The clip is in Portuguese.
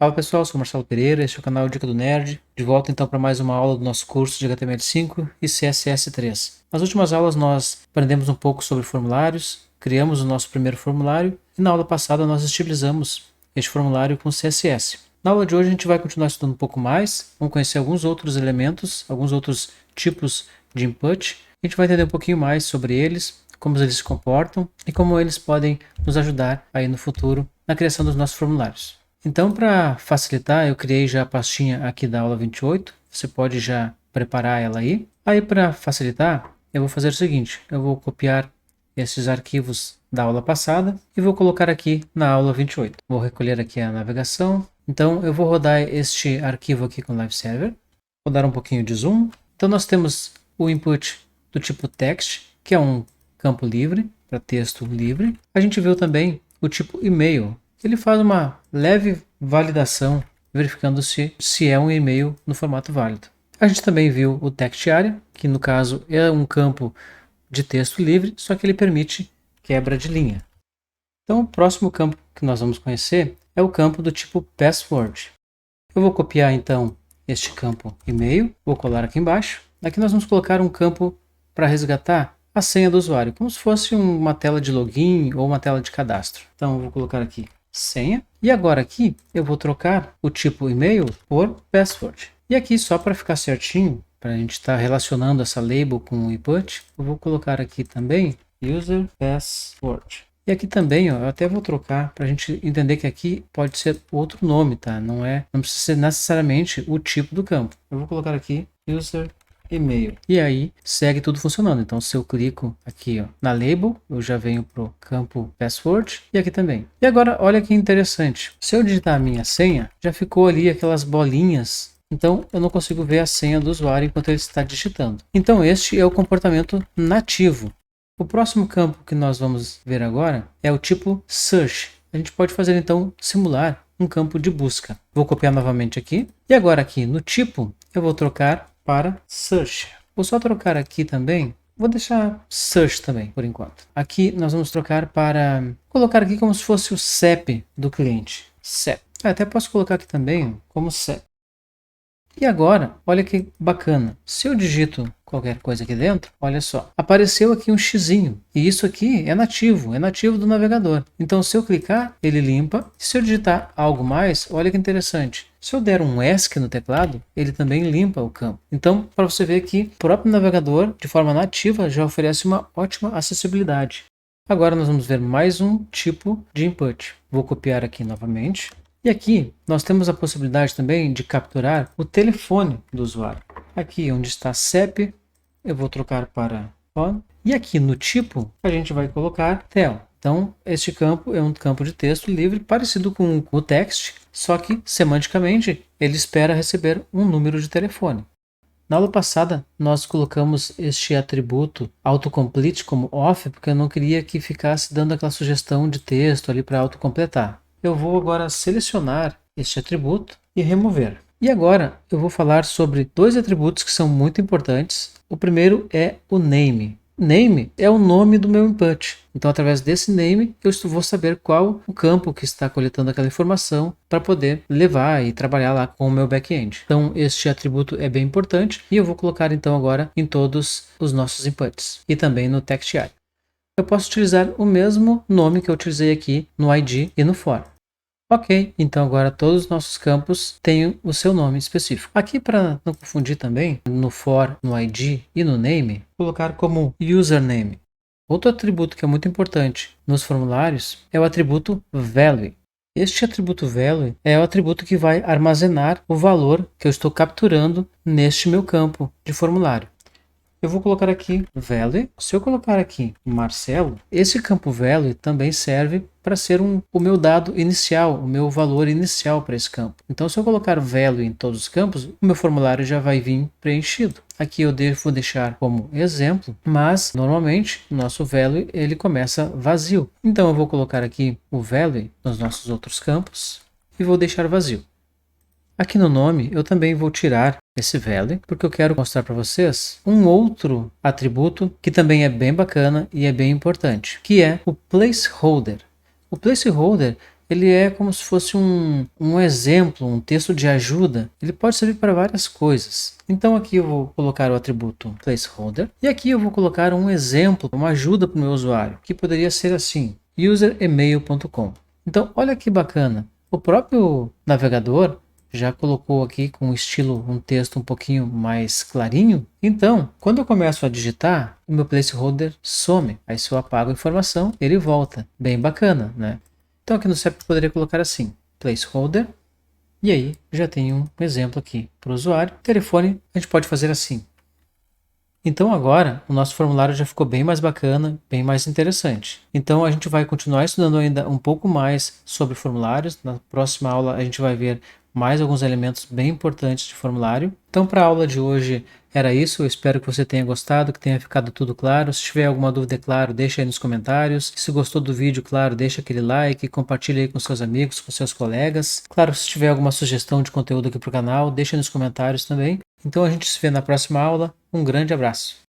Fala pessoal, sou Marcelo Pereira, este é o canal Dica do Nerd. De volta então para mais uma aula do nosso curso de HTML5 e CSS3. Nas últimas aulas nós aprendemos um pouco sobre formulários, criamos o nosso primeiro formulário e na aula passada nós estilizamos este formulário com CSS. Na aula de hoje a gente vai continuar estudando um pouco mais, vamos conhecer alguns outros elementos, alguns outros tipos de input. A gente vai entender um pouquinho mais sobre eles, como eles se comportam e como eles podem nos ajudar aí no futuro na criação dos nossos formulários. Então, para facilitar, eu criei já a pastinha aqui da aula 28. Você pode já preparar ela aí. Aí, para facilitar, eu vou fazer o seguinte. Eu vou copiar esses arquivos da aula passada e vou colocar aqui na aula 28. Vou recolher aqui a navegação. Então, eu vou rodar este arquivo aqui com o Live Server. Vou dar um pouquinho de zoom. Então, nós temos o input do tipo text, que é um campo livre, para texto livre. A gente viu também o tipo e-mail. Ele faz uma leve validação, verificando se é um e-mail no formato válido. A gente também viu o text area, que no caso é um campo de texto livre, só que ele permite quebra de linha. Então o próximo campo que nós vamos conhecer é o campo do tipo password. Eu vou copiar então este campo e-mail, vou colar aqui embaixo. Aqui nós vamos colocar um campo para resgatar a senha do usuário, como se fosse uma tela de login ou uma tela de cadastro. Então eu vou colocar aqui senha. E agora aqui eu vou trocar o tipo e-mail por password. E aqui só para ficar certinho, para a gente estar relacionando essa label com o input, eu vou colocar aqui também user password. E aqui também, ó, eu até vou trocar para a gente entender que aqui pode ser outro nome, tá? Não precisa ser necessariamente o tipo do campo. Eu vou colocar aqui user e-mail. E aí segue tudo funcionando. Então se eu clico aqui, ó, na label, eu já venho para o campo password e aqui também. E agora olha que interessante. Se eu digitar a minha senha, já ficou ali aquelas bolinhas. Então eu não consigo ver a senha do usuário enquanto ele está digitando. Então este é o comportamento nativo. O próximo campo que nós vamos ver agora é o tipo search. A gente pode fazer então simular um campo de busca. Vou copiar novamente aqui. E agora aqui no tipo eu vou trocar para search. Vou só trocar aqui também. Vou deixar search também, por enquanto. Aqui nós vamos trocar para... colocar aqui como se fosse o CEP do cliente. CEP. Até posso colocar aqui também como CEP. E agora, olha que bacana. Se eu digito qualquer coisa aqui dentro, olha só. Apareceu aqui um xizinho. E isso aqui é nativo do navegador. Então, se eu clicar, ele limpa. Se eu digitar algo mais, olha que interessante. Se eu der um ESC no teclado, ele também limpa o campo. Então, para você ver que o próprio navegador, de forma nativa, já oferece uma ótima acessibilidade. Agora nós vamos ver mais um tipo de input. Vou copiar aqui novamente. E aqui nós temos a possibilidade também de capturar o telefone do usuário. Aqui onde está CEP, eu vou trocar para phone. E aqui no tipo, a gente vai colocar tel. Então, este campo é um campo de texto livre, parecido com o text, só que, semanticamente, ele espera receber um número de telefone. Na aula passada, nós colocamos este atributo autocomplete como off, porque eu não queria que ficasse dando aquela sugestão de texto ali para autocompletar. Eu vou agora selecionar este atributo e remover. E agora eu vou falar sobre dois atributos que são muito importantes. O primeiro é o name. Name é o nome do meu input. Então, através desse name, eu vou saber qual o campo que está coletando aquela informação para poder levar e trabalhar lá com o meu back-end. Então, este atributo é bem importante e eu vou colocar então agora em todos os nossos inputs e também no text area. Eu posso utilizar o mesmo nome que eu utilizei aqui no ID e no for. Ok, então agora todos os nossos campos têm o seu nome específico. Aqui, para não confundir também, no for, no ID e no name, colocar como username. Outro atributo que é muito importante nos formulários é o atributo value. Este atributo value é o atributo que vai armazenar o valor que eu estou capturando neste meu campo de formulário. Eu vou colocar aqui value. Se eu colocar aqui Marcelo, esse campo value também serve para ser o meu dado inicial, o meu valor inicial para esse campo. Então, se eu colocar value em todos os campos, o meu formulário já vai vir preenchido. Aqui eu devo deixar como exemplo, mas normalmente o nosso value ele começa vazio. Então, eu vou colocar aqui o value nos nossos outros campos e vou deixar vazio. Aqui no nome, eu também vou tirar esse value, porque eu quero mostrar para vocês um outro atributo que também é bem bacana e é bem importante, que é o placeholder. O placeholder ele é como se fosse um exemplo, um texto de ajuda. Ele pode servir para várias coisas. Então aqui eu vou colocar o atributo placeholder e aqui eu vou colocar um exemplo, uma ajuda para o meu usuário, que poderia ser assim, useremail.com. Então olha que bacana, o próprio navegador já colocou aqui com estilo um texto um pouquinho mais clarinho. Então, quando eu começo a digitar, o meu placeholder some. Aí se eu apago a informação, ele volta. Bem bacana, né? Então aqui no CEP eu poderia colocar assim, placeholder, e aí já tem um exemplo aqui para o usuário. Telefone a gente pode fazer assim. Então agora o nosso formulário já ficou bem mais bacana, bem mais interessante. Então a gente vai continuar estudando ainda um pouco mais sobre formulários. Na próxima aula a gente vai ver mais alguns elementos bem importantes de formulário. Então para a aula de hoje era isso. Eu espero que você tenha gostado, que tenha ficado tudo claro. Se tiver alguma dúvida, é claro, deixa aí nos comentários. Se gostou do vídeo, claro, deixa aquele like, compartilha aí com seus amigos, com seus colegas. Claro, se tiver alguma sugestão de conteúdo aqui para o canal, deixa nos comentários também. Então a gente se vê na próxima aula. Um grande abraço.